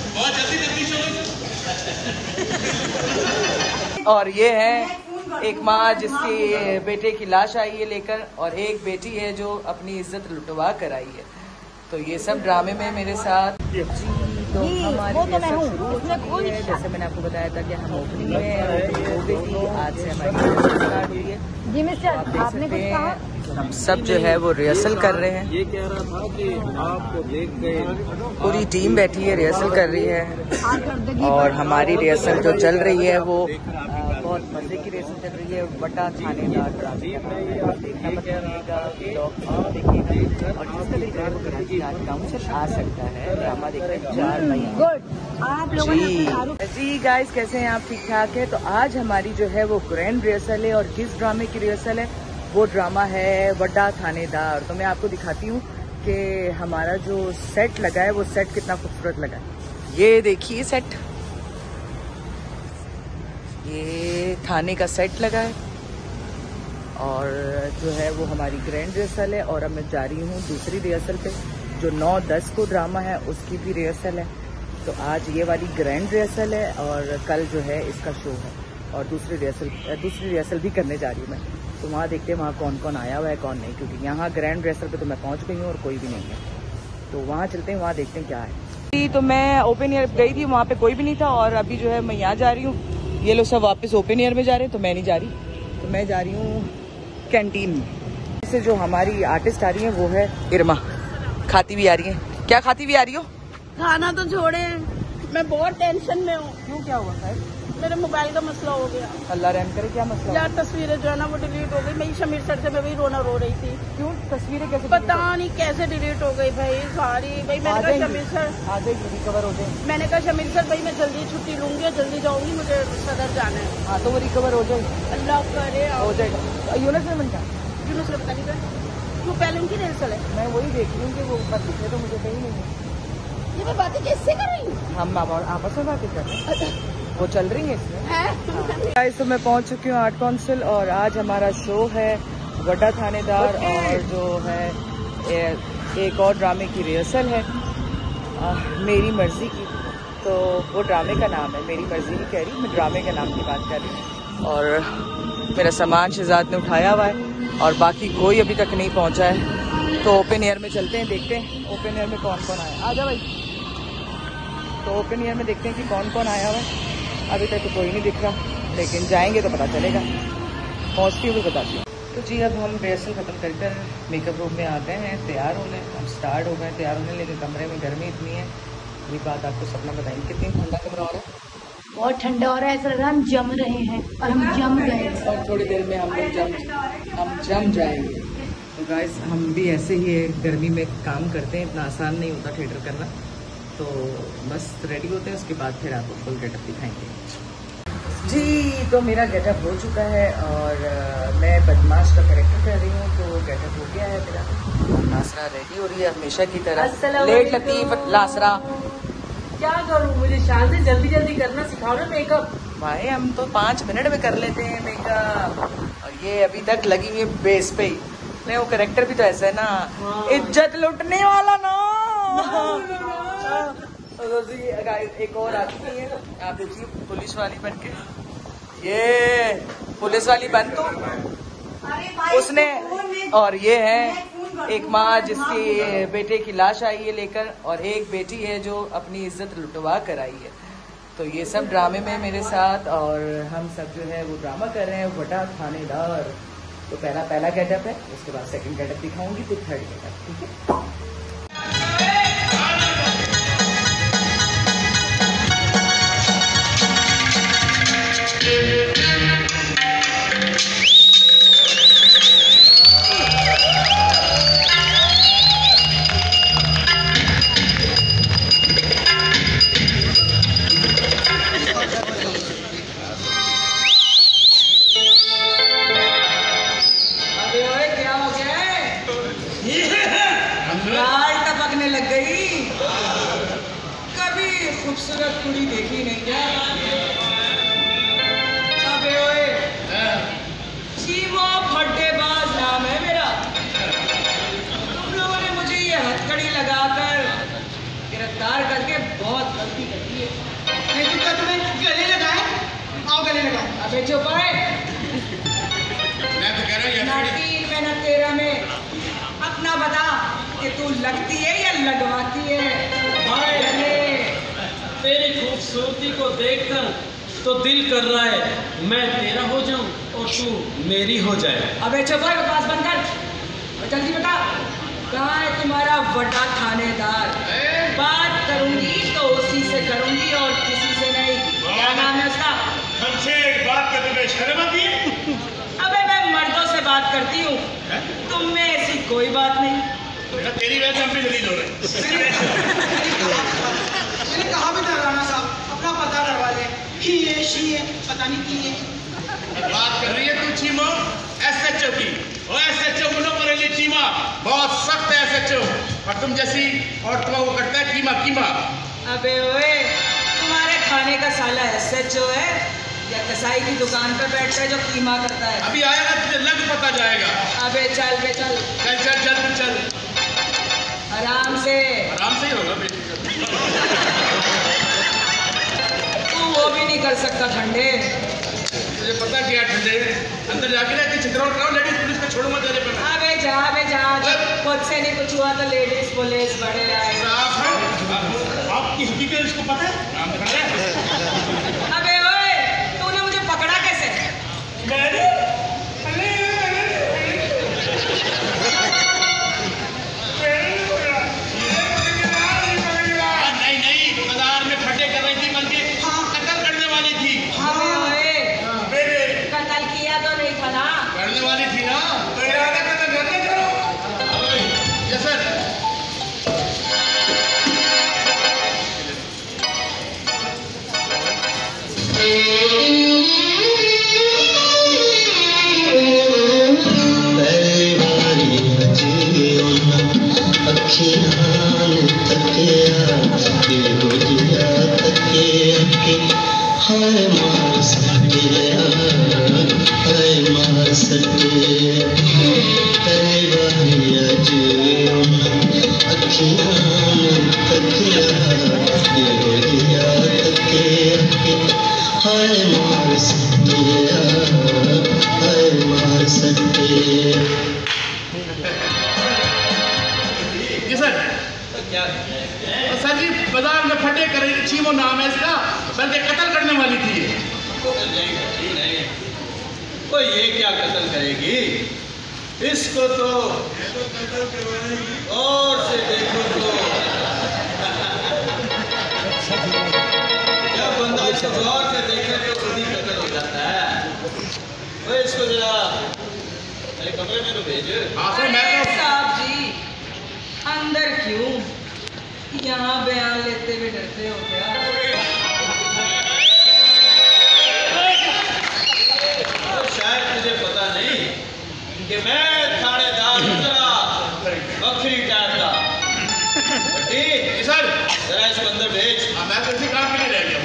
बहुत जल्दी चलो। और ये है एक माँ जिसकी बेटे की लाश आई है लेकर, और एक बेटी है जो अपनी इज्जत लुटवा कर आई है। तो ये सब ड्रामे में मेरे साथ जी। तो हमारी शुरू हो चुकी है। जैसे मैंने आपको बताया था कि हम ओपनिंग में हो गई थी, आज से हमारी स्टार्ट हुई है। जी मिस्टर, आपने कुछ कहा? हम सब जो है वो रिहर्सल कर रहे हैं। ये कह रहा था कि आपको देख गए, पूरी टीम बैठी है, रिहर्सल कर रही है। और हमारी रिहर्सल जो चल रही है वो बहुत मजे की रिहर्सल चल रही है। बड़ा थानेदार ड्रामे और जिसका दिल करे वो कराची आज गाँव से आ सकता है ड्रामा देखने 4 मई। आप लोगों जी गाइस, कैसे हैं आप? ठीक ठाक है। तो आज हमारी जो है वो ग्रैंड रिहर्सल है, और जिस ड्रामे की रिहर्सल है वो ड्रामा है बड़ा थानेदार। तो मैं आपको दिखाती हूँ कि हमारा जो सेट लगा है वो सेट कितना खूबसूरत लगा है। ये देखिए सेट, ये थाने का सेट लगा है, और जो है वो हमारी ग्रैंड रिहर्सल है। और अब मैं जा रही हूँ दूसरी रिहर्सल पे, जो 9-10 को ड्रामा है उसकी भी रिहर्सल है। तो आज ये वाली ग्रैंड रिहर्सल है, और कल जो है इसका शो है, और दूसरी रिहर्सल भी करने जा रही हूँ मैं। तो वहाँ देखते हैं वहाँ कौन कौन आया हुआ है कौन नहीं, क्योंकि यहाँ ग्रैंड रिहर्सल पे तो मैं पहुँच गई हूँ और कोई भी नहीं है। तो वहाँ चलते हैं, वहाँ देखते हैं क्या है। तो मैं ओपन एयर गई थी, वहाँ पे कोई भी नहीं था, और अभी जो है मैं यहाँ जा रही हूँ। ये लोग सब वापस ओपन एयर में जा रहे हैं, तो मैं नहीं जा रही। तो मैं जा रही हूँ कैंटीन में। इससे जो हमारी आर्टिस्ट आ रही है वो है इरमा, खाती भी आ रही है। क्या खाती भी आ रही हो? खाना तो छोड़े, मैं बहुत टेंशन में हूँ। क्यों, क्या हुआ है? मेरे मोबाइल का मसला हो गया। अल्लाह रहम करे। क्या मसला? यार तस्वीरें जो है ना वो डिलीट हो गई। मैं शमीर सर से मैं वही रो रही थी। क्यों तस्वीरें कैसे? पता नहीं कैसे डिलीट हो गई भाई सारी। भाई मैंने कहा शमीर सर आ जाएगी, रिकवर हो जाएगी। मैंने कहा शमीर सर भाई मैं जल्दी छुट्टी लूंगी और जल्दी जाऊंगी, मुझे सदर जाना है। हाँ तो वो रिकवर हो जाएगी, अल्लाह करे हो जाएगा। यूनुस ने बन यूनुस पता नहीं क्यों पहले उनकी रिहर्सल है। मैं वही देख रही हूँ कि वो ऊपर दिखे, तो मुझे कहीं नहीं है। ये मैं बातें किससे कर रही हूँ? हम आपस में बातें कर रहे हैं, वो चल रही है इसमें। तो मैं पहुंच चुकी हूँ आर्ट काउंसिल, और आज हमारा शो है बड़ा थानेदार, और जो है एक और ड्रामे की रिहर्सल है मेरी मर्जी की। तो वो ड्रामे का नाम है, मेरी मर्जी नहीं कह रही मैं, ड्रामे के नाम की बात कर रही हूँ। और मेरा सामान शहजाद ने उठाया हुआ है, और बाकी कोई अभी तक नहीं पहुँचा है। तो ओपन एयर में चलते हैं, देखते हैं ओपन एयर में कौन कौन आया। आजा भाई। तो ओपन एयर में देखते हैं कि कौन कौन आया हुआ है। अभी तक तो कोई नहीं दिख रहा, लेकिन जाएंगे तो पता चलेगा, पहुँचती हुई बताती हूँ। तो जी अब हम रिहर्सल ख़त्म कर मेकअप रूम में आ गए हैं तैयार होने। हम स्टार्ट हो गए तैयार होने, लेकिन कमरे में गर्मी इतनी है। ये बात आपको सपना बताएंगे, कितनी ठंडा कमरा हो रहा है। बहुत ठंडा हो रहा है, ऐसा लग रहा है हम जम रहे हैं, और हम जम गए। और थोड़ी देर में हम जम जाएंगे। तो गाइस हम भी ऐसे ही गर्मी में काम करते हैं, इतना आसान नहीं होता थिएटर करना। तो बस रेडी होते हैं, उसके बाद फिर आपको फुल गेटअप दिखाएंगे जी। तो मेरा गेटअप हो चुका है, और मैं बदमाश का कैरेक्टर कर रही हूँ, तो गेटअप हो गया है मेरा। लासरा रेडी हो रही है हमेशा की तरह। लेट लतीफ लासरा। क्या करूँ, मुझे शान से जल्दी जल्दी करना सिखाओ ना मेकअप। भाई हम तो 5 मिनट में कर लेते हैं मेकअप, और ये अभी तक लगी हुई है बेस पे ही। नहीं वो कैरेक्टर भी तो ऐसा है ना, इज्जत लुटने वाला ना। एक और आ चुकी है, आप देखिए पुलिस वाली बन के। ये पुलिस वाली बन तो उसने। और ये है एक माँ जिसकी बेटे की लाश आई है लेकर, और एक बेटी है जो अपनी इज्जत लुटवा कर आई है। तो ये सब ड्रामे में मेरे साथ, और हम सब जो है वो ड्रामा कर रहे हैं बड़ा थानेदार। तो पहला गेटअप है, उसके बाद सेकंड गेटअप दिखाऊंगी, फिर थर्ड गेटअप, ठीक है। लग गई, कभी खूबसूरत कुड़ी देखी नहीं क्या? अबे ओए, चीमो फड्डेबाज नाम है मेरा। तुम लोगों ने मुझे ये हथकड़ी लगाकर गिरफ्तार करके बहुत गलती कर दी। लगती है या लगवाती है? तेरी खूबसूरती को देखकर तो दिल कर रहा है मैं तेरा हो जाऊं और तू मेरी हो जाए। अबे चुप है, बकवास बंद कर और जल्दी बता कहाँ है तुम्हारा बड़ा थानेदार? बात करूंगी तो उसी से करूंगी और किसी से नहीं। क्या नाम है उसका? हमसे एक बात पे तुम्हें शर्म आती है? अबे मैं मर्दों से बात करती हूँ, तुम में ऐसी कोई बात नहीं। तेरी वजह से हम भी जलील हो रहे हैं। मैंने कहा भी था राणा साहब अपना पता करवा ले। ही है शी है पता नहीं की है। बात कर रही है तू चीमा SHO की। और SHO मनोपरेली चीमा बहुत सख्त है SHO और तुम जैसी और तुम्हें वो करता है कीमा कीमा। अबे ओए तुम्हारे खाने का साला SHO है या कसाई की दुकान पर बैठता है जो कीमा करता है? अभी आएगा तुझे लग पता जाएगा। अबे चल बे चल चल चल चल चल आराम से ही होगा बेटी। तू वो भी नहीं कर सकता ठंडे। तुझे पता क्या ठंडे अंदर जाके ना कि चित्रों कराओ लेडीज पुलिस को छोड़ूंगा तेरे पे। अबे जा खुद से नहीं कुछ हुआ तो लेडीज पुलिस बड़े आए। आपकी हकीकत इसको पता है? अबे ओए तूने मुझे पकड़ा कैसे? नहीं बाजार में फटे कर रही थी बल्कि कत्ल करने वाली थी। कत्ल किया तो नहीं था ना? करने वाली थी ना। तो इरादा कत्ल करने करो। Yes sir. सर जी बाजार में फटे कर रही थी, चीमो नाम है इसका, बल्कि कत्ल करने वाली थी। नहीं तो ये क्या कत्ल करेगी? इसको तो और से देखो तो जब बंदा इसको गौर से देखे तो खुद ही कत्ल हो जाता है। तो इसको जरा कमरे में तो भेजो। साहब जी अंदर क्यों? यहाँ बयान लेते हुए डरते हो क्या? तो शायद तुझे पता नहीं कि मैं थानेदार बकरी टाइप का। सर जरा इसको अंदर भेज। मैं तो इसी काम के लिए रह गया।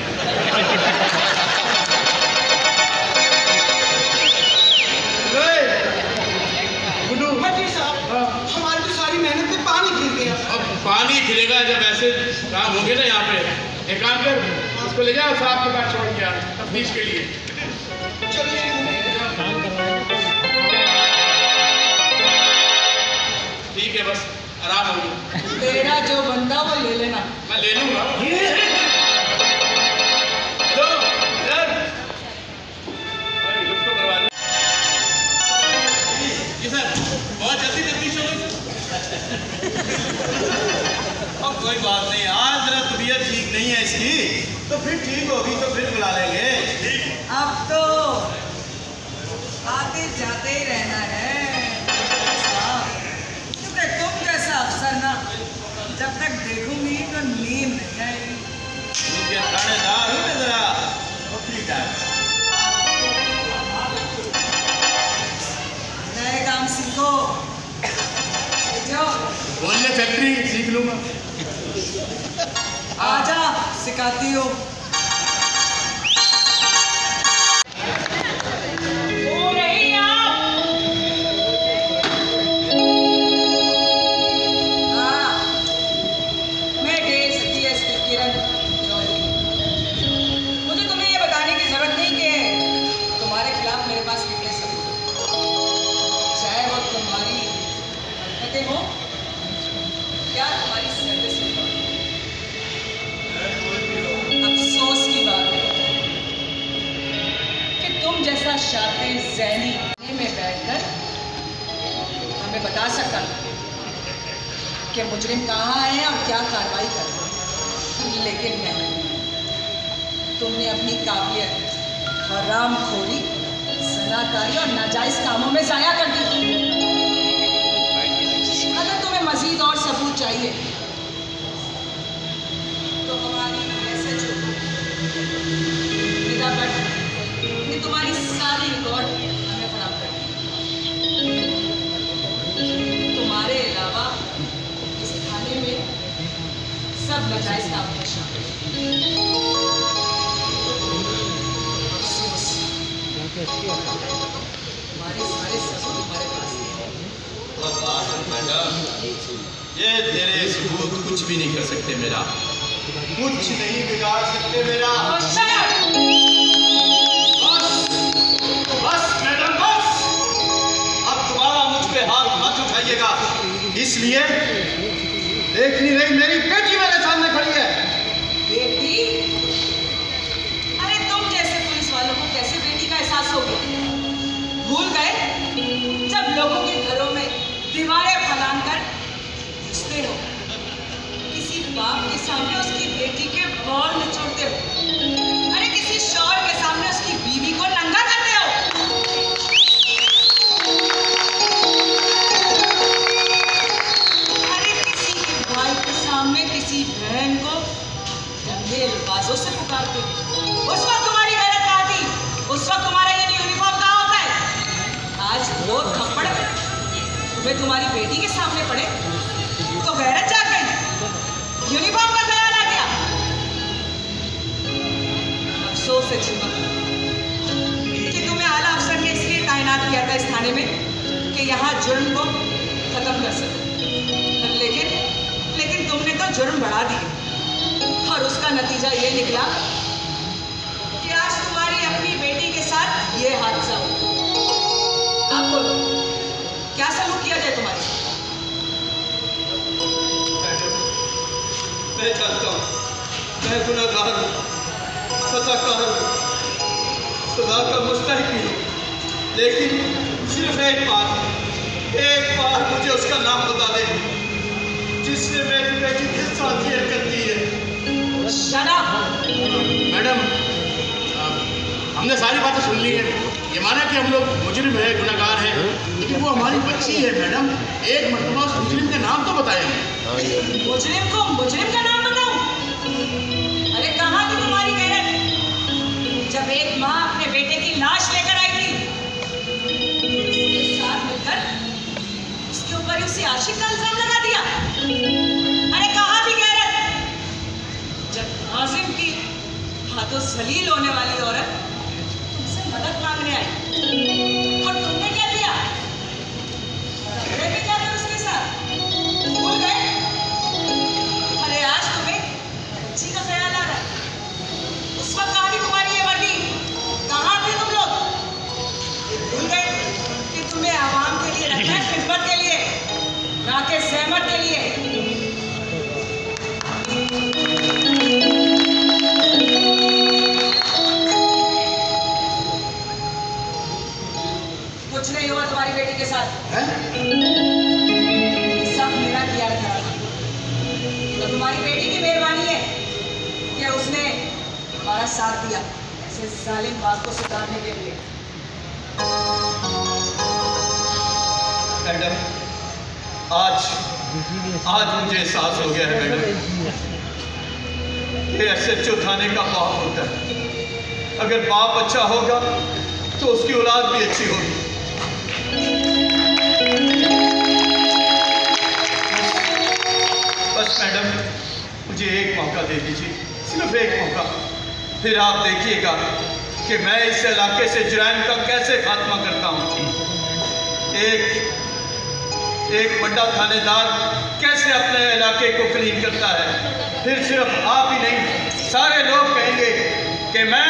हमारी तो सारी मेहनत पे पानी फिर गया। अब पानी फिरेगा जब ऐसे काम होंगे ना यहाँ पे। एक काम कर इसको ले जाओ साहब के पास छोड़ के तफ्तीश के लिए। ठीक है बस आराम होगी। तेरा जो बंदा वो ले लेना। मैं ले लूंगा। हेलो सर जी सर बहुत जल्दी तफ्तीश हो गई। अब कोई बात नहीं, आज जरा तबीयत ठीक नहीं है इसकी, तो फिर ठीक होगी तो फिर बुला लेंगे। अब तो आते जाते ही रहना है क्योंकि तुम जैसा अफसर ना जब तक देखूंगी तो नींद नहीं आएगी। उनके थानेदार हो ना जरा बकरी टाइप। नए काम सीखो। बोलने फैक्ट्री सीख लूंगा। आजा सिखाती हो। जैसा शातिर ज़हनी में बैठकर हमें बता सकता कि मुजरिम कहाँ है और क्या कार्रवाई कर रहे हैं, लेकिन नहीं, तुमने अपनी काबिलियत हरामखोरी, ज़नाकारी और नाजायज़ कामों में ज़ाया कर दी। अगर तुम्हें मज़ीद और सबूत चाहिए तो हमारी SHO निदा भट्ट ने तुम्हारी सारी रिकॉर्ड हमें फराहम कर दी। तुम्हारे अलावा इस थाने में सब नाजायज़ काम में शामिल हैं। अफसोस, हमारे सारे सबूत तुम्हारे पास नहीं है। ये तेरे सबूत कुछ भी नहीं कर सकते मेरा, कुछ नहीं बिगाड़ सकते मेरा। बस मैडम बस, अब दोबारा मुझ पे हाथ मत उठाइएगा। इसलिए देख नहीं रही, मेरी बेटी मेरे सामने खड़ी है। बेटी? अरे तुम जैसे पुलिस वालों को कैसे बेटी का एहसास हो गया? भूल गए जब लोगों के घरों में दीवारें फलांग कर घुसते हो, किसी बाप के सामने उसकी बेटी के बाल निचोड़ते हो, अरे किसी शौहर के सामने उसकी बीवी को नंगा करते हो। अरे किसी के भाई के सामने किसी बहन को गंदे अल्फाजों से पुकारते हो। उस वक्त तुम्हारी गैरत कहाँ थी? उस वक्त तुम्हारा ये यूनिफॉर्म कहाँ होता है? आज वो थप्पड़ तुम्हें तुम्हारी बेटी के सामने पड़े तो गैरत जाग गई, यूनिफॉर्म का ख्याल आ गया। अफसोस है चिमा कि तुम्हें आला अफसर ने इसलिए तैनात किया था इस थाने में कि यहाँ जुर्म को खत्म कर सके, लेकिन तुमने तो जुर्म बढ़ा दिए और उसका नतीजा ये निकला कि आज तुम्हारी अपनी बेटी के साथ ये हादसा हुआ। आप बोलो, क्या सलूक किया जाए तुम्हारे साथ? मैं जानता हूँ मैं गुनहगार हूँ, खताकार हूँ, सजा का मुस्तहिक भी हूँ, लेकिन सिर्फ एक बार मुझे उसका नाम बता दे जिसने मेरी बेटी के साथ ये हरकत की है। मैडम, हमने सारी बातें सुन ली हैं। ये माना कि हम लोग मुजरिम है, गुनहगार है, लेकिन वो हमारी बच्ची है मैडम। एक मरतबा उस मुजरिम का नाम तो बताएं। मुजरिम को मुजरिम का नाम बताऊं? अरे कहाँ थी तुम्हारी गैरत जब एक माँ अपने बेटे की लाश लेकर आई थी, उसके साथ मिलकर उसके ऊपर उसे आशिक का इल्जाम लगा दिया? अरे कहाँ थी गैरत जब नाजिम की हाथों जलील होने वाली औरत तुमसे मदद मांगने आई और तुमने क्या किया? झगड़े भी क्या कर उसके साथ? भूल गए? अरे आज तुम्हें बच्ची का ख्याल आ रहा है। उस वक्त कहाँ थी तुम्हारी ये वर्दी? कहाँ थे तुम लोग? भूल गए कि तुम्हें आवाम के लिए रखना है, खिदमत के लिए, ना कि सहमत के लिए। कुछ नहीं हुआ तुम्हारी बेटी के साथ, सब मेरा किया था। तो तुम्हारी बेटी की मेहरबानी है कि उसने हमारा साथ दिया ऐसे जालिम बाप को सुधारने के लिए। मैडम, आज मुझे एहसास हो गया है मैडम, ये SHO थाने का बाप होता है। अगर बाप अच्छा होगा तो उसकी औलाद भी अच्छी होगी। बस मैडम, मुझे एक मौका दे दीजिए, सिर्फ एक मौका, फिर आप देखिएगा कि मैं इस इलाके से जुराइम का कैसे खात्मा करता हूँ। एक बड़ा थानेदार कैसे अपने इलाके को क्लीन करता है। फिर सिर्फ आप ही नहीं, सारे लोग कहेंगे कि मैं